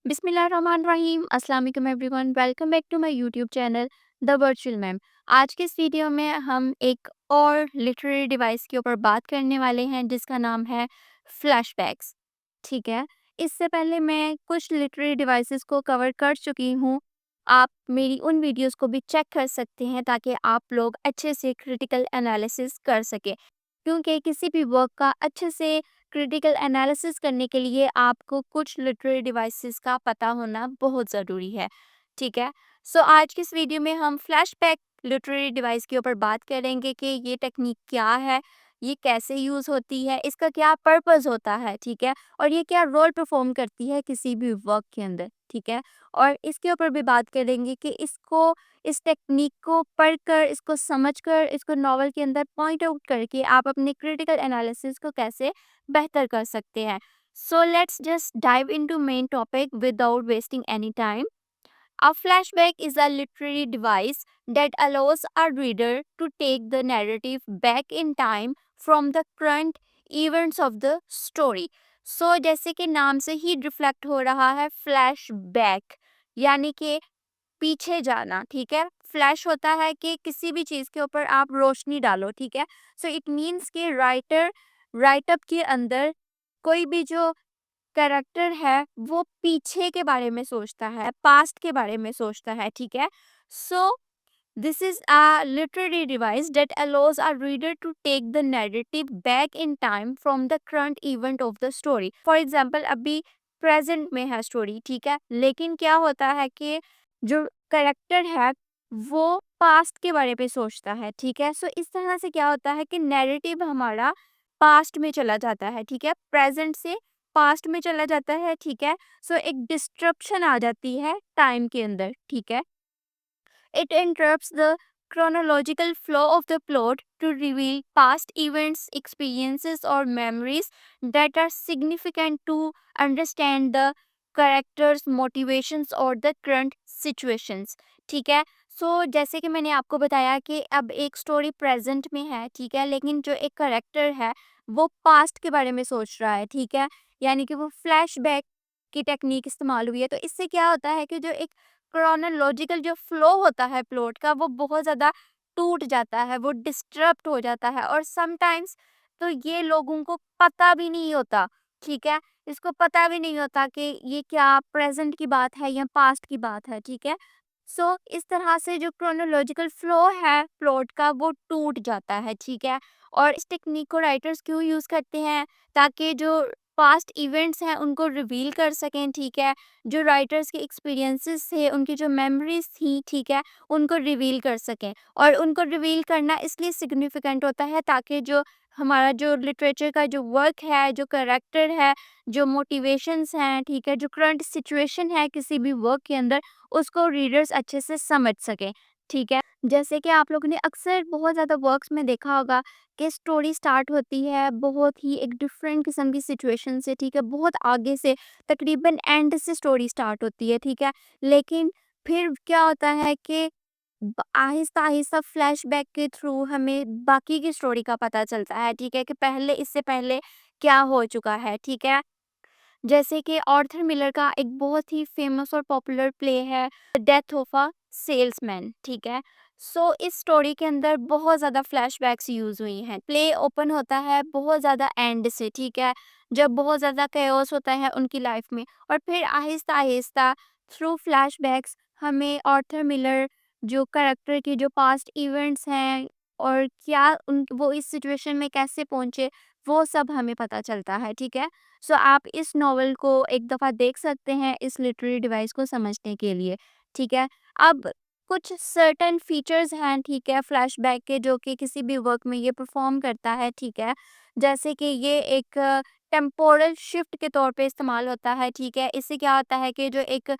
बिस्मिल्लाहिर्रहमानिर्रहीम अस्सलाम वालेकुम everyone, welcome back to my YouTube channel the virtual ma'am. आज के इस वीडियो में हम एक और लिटरेरी डिवाइस के ऊपर बात करने वाले हैं जिसका नाम है फ्लैशबैक्स। ठीक है, इससे पहले मैं कुछ लिटरेरी डिवाइसेस को कवर कर चुकी हूँ। आप मेरी उन वीडियोस को भी चेक कर सकते हैं ताकि आप लोग अच्छे से क्रिटिकल एनालिसिस कर सकें, क्योंकि किसी भी वर्क का अच्छे से क्रिटिकल एनालिसिस करने के लिए आपको कुछ लिटरेरी डिवाइसेस का पता होना बहुत ज़रूरी है। ठीक है, सो आज की इस वीडियो में हम फ्लैशबैक लिटरेरी डिवाइस के ऊपर बात करेंगे कि ये टेक्निक क्या है, ये कैसे यूज़ होती है, इसका क्या पर्पस होता है। ठीक है, और ये क्या रोल परफॉर्म करती है किसी भी वर्क के अंदर। ठीक है, और इसके ऊपर भी बात करेंगे कि इस टेक्निक को पढ़कर, इसको समझकर, इसको नॉवल के अंदर पॉइंट आउट करके आप अपने क्रिटिकल एनालिसिस को कैसे बेहतर कर सकते हैं। So let's just dive into main topic without wasting any time. A flashback is a literary device that allows a reader to take the narrative back in time from the current events of the story. So जैसे कि नाम से ही reflect हो रहा है flashback, यानी कि पीछे जाना। ठीक है, फ्लैश होता है कि किसी भी चीज़ के ऊपर आप रोशनी डालो। ठीक है, सो इट मीन्स कि राइटअप के अंदर कोई भी जो कैरेक्टर है वो पीछे के बारे में सोचता है, पास्ट के बारे में सोचता है। ठीक है, so this is a literary device that allows a reader to take the narrative back in time from the current event of the story. For example, अभी प्रेजेंट में है स्टोरी। ठीक है, लेकिन क्या होता है कि जो करेक्टर है वो पास्ट के बारे में सोचता है। ठीक है, सो इस तरह से क्या होता है कि नैरेटिव हमारा पास्ट में चला जाता है। ठीक है, प्रेजेंट से पास्ट में चला जाता है। ठीक है, सो एक डिस्ट्रप्शन आ जाती है टाइम के अंदर। ठीक है, it interrupts the chronological flow of the plot to reveal past events, experiences, or memories that are significant to understand the characters, motivations और the current situations। ठीक है, सो जैसे कि मैंने आपको बताया कि अब एक स्टोरी प्रेजेंट में है। ठीक है, लेकिन जो एक करेक्टर है वो पास्ट के बारे में सोच रहा है। ठीक है, यानी कि वो फ्लैशबैक की टेक्निक इस्तेमाल हुई है। तो इससे क्या होता है कि जो एक क्रोनोलॉजिकल जो फ्लो होता है प्लॉट का वो बहुत ज़्यादा टूट जाता है, वो डिस्टर्ब हो जाता है, और समटाइम्स तो ये लोगों को पता भी नहीं होता। ठीक है, इसको पता भी नहीं होता कि ये क्या प्रेजेंट की बात है या पास्ट की बात है। ठीक है, सो इस तरह से जो क्रोनोलॉजिकल फ्लो है प्लॉट का वो टूट जाता है। ठीक है, और इस टेक्निक को राइटर्स क्यों यूज़ करते हैं, ताकि जो पास्ट इवेंट्स हैं उनको रिवील कर सकें। ठीक है, जो राइटर्स के एक्सपीरियंसेस थे, उनकी जो मेमोरीज थी। ठीक है, उनको रिवील कर सकें, और उनको रिवील करना इसलिए सिग्निफिकेंट होता है ताकि जो हमारा जो लिटरेचर का जो वर्क है, जो करेक्टर है, जो मोटिवेशंस हैं, ठीक है, जो करंट सिचुएशन है किसी भी वर्क के अंदर, उसको रीडर्स अच्छे से समझ सकें। ठीक है, जैसे कि आप लोगों ने अक्सर बहुत ज़्यादा वर्क्स में देखा होगा कि स्टोरी स्टार्ट होती है बहुत ही एक डिफरेंट किस्म की सिचुएशन से। ठीक है, बहुत आगे से, तकरीबन एंड से स्टोरी स्टार्ट होती है। ठीक है, लेकिन फिर क्या होता है कि आहिस्ता आहिस्ता फ्लैशबैक के थ्रू हमें बाकी की स्टोरी का पता चलता है। ठीक है, कि पहले इससे पहले क्या हो चुका है। ठीक है, जैसे कि आर्थर मिलर का एक बहुत ही फेमस और पॉपुलर प्ले है the death of a salesman. ठीक है, सो इस स्टोरी के अंदर बहुत ज़्यादा फ्लैशबैक्स यूज़ हुई हैं। प्ले ओपन होता है बहुत ज़्यादा एंड से। ठीक है, जब बहुत ज़्यादा केओस होता है उनकी लाइफ में, और फिर आहिस्ता आहिस्ता थ्रू फ्लैशबैक्स हमें आर्थर मिलर जो करेक्टर के जो पास्ट इवेंट्स हैं और क्या उन वो इस सिचुएशन में कैसे पहुंचे, वो सब हमें पता चलता है। ठीक है, सो आप इस नॉवल को एक दफ़ा देख सकते हैं इस लिटरेरी डिवाइस को समझने के लिए। ठीक है, अब कुछ सर्टेन फीचर्स हैं। ठीक है, फ्लैशबैक के जो कि किसी भी वर्क में ये परफॉर्म करता है। ठीक है, जैसे कि ये एक टेम्पोरल शिफ्ट के तौर पे इस्तेमाल होता है। ठीक है, इससे क्या होता है कि जो एक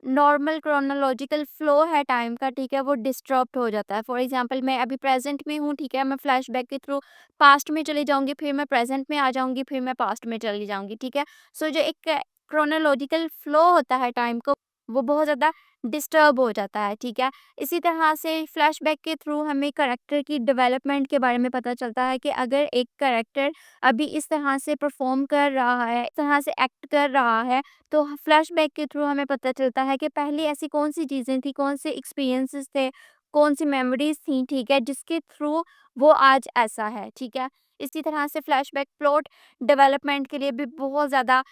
नॉर्मल क्रोनोलॉजिकल फ्लो है टाइम का, ठीक है, वो डिस्टर्ब हो जाता है। फॉर एग्जांपल, मैं अभी प्रेजेंट में हूँ। ठीक है, मैं फ्लैशबैक के थ्रू पास्ट में चली जाऊंगी, फिर मैं प्रेजेंट में आ जाऊंगी, फिर मैं पास्ट में चली जाऊंगी। ठीक है, सो जो एक क्रोनोलॉजिकल फ्लो होता है टाइम को, वो बहुत ज़्यादा डिस्टर्ब हो जाता है, ठीक है? इसी तरह से फ्लैशबैक के थ्रू हमें कैरेक्टर की डेवलपमेंट के बारे में पता चलता है कि अगर एक कैरेक्टर अभी इस तरह से परफ़ॉर्म कर रहा है, इस तरह से एक्ट कर रहा है, तो फ्लैशबैक के थ्रू हमें पता चलता है कि पहले ऐसी कौन-सी चीज़ें थी, कौन से एक्सपीरियंसेस थे, कौन-सी मेमोरीज़ थी, ठीक है? जिसके थ्रू वो आज ऐसा है, ठीक है? इसी तरह से फ्लैशबैक प्लॉट डेवलपमेंट के लिए भी बहुत ज़्यादा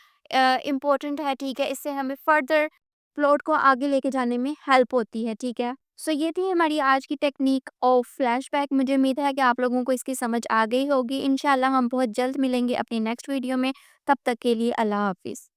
इम्पोर्टेंट है, ठीक है? इससे हमें फर्दर प्लॉट को आगे लेके जाने में हेल्प होती है, ठीक है? सो ये थी हमारी आज की टेक्निक ऑफ फ्लैशबैक। मुझे उम्मीद है कि आप लोगों को इसकी समझ आ गई होगी। इंशाल्लाह हम बहुत जल्द मिलेंगे अपनी नेक्स्ट वीडियो में। तब तक के लिए अल्लाह हाफ़िज़।